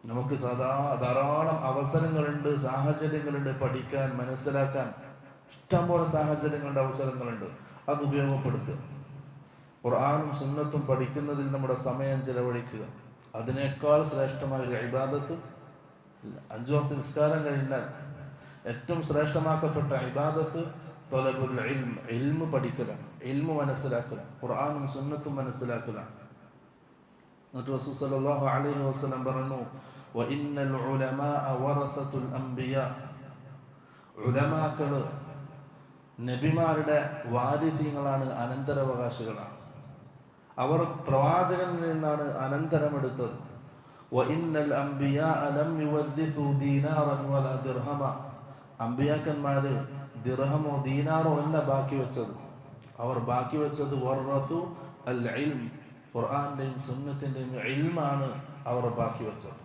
നമുക്ക് ധാരാളം അവസരങ്ങളുണ്ട്, സാഹചര്യങ്ങളുണ്ട്, പഠിക്കാൻ, മനസ്സിലാക്കാൻ ഇഷ്ടംപോലെ സാഹചര്യങ്ങളുണ്ട്, അവസരങ്ങളുണ്ട്. അത് ഉപയോഗപ്പെടുത്തുക. ഖുർആനും സുന്നത്തും പഠിക്കുന്നതിൽ നമ്മുടെ സമയം ചെലവഴിക്കുക. അതിനേക്കാൾ ശ്രേഷ്ഠമായ ഒരു ഇബാദത്ത് ഇല്ല. 5 വക്ത് നിസ്കാരം കഴിഞ്ഞാൽ ഏറ്റവും ശ്രേഷ്ഠമാക്കപ്പെട്ട ഇബാദത്ത് തൊലബുൽ ഇൽം, ഇൽമ് പഠിക്കലാണ്, ഇൽമ് മനസ്സിലാക്കലാണ്, ഖുർആനും സുന്നത്തും മനസ്സിലാക്കലാണ്. എന്നിട്ട് റസൂൽ സല്ലല്ലാഹു അലൈഹി വസല്ലം പറഞ്ഞു, വഇന്നൽ ഉലമാഅ വറസത്തുൽ അംബിയാ, ഉലമാക്കള് നബിമാരുടെ വാരിഥ്യങ്ങളാണ്, അനന്തരാവകാശികളാണ്. അവർ പ്രവാചകനിൽ നിന്നാണ് അനന്തരമെടുത്തത്. വഇന്നൽ അംബിയാഅ ലം യുവരിസു ദീനാറൻ വലാ ദിർഹമ, അംബിയാക്കന്മാര് ദിർഹമോ ദീനാറോ അല്ല ബാക്കി വെച്ചത്. അവർ ബാക്കി വെച്ചത് വറസു അൽ ഇൽം, ഖുർആന്റെയും സുന്നത്തിന്റെയും ഇൽമാണ് അവർ ബാക്കി വെച്ചത്.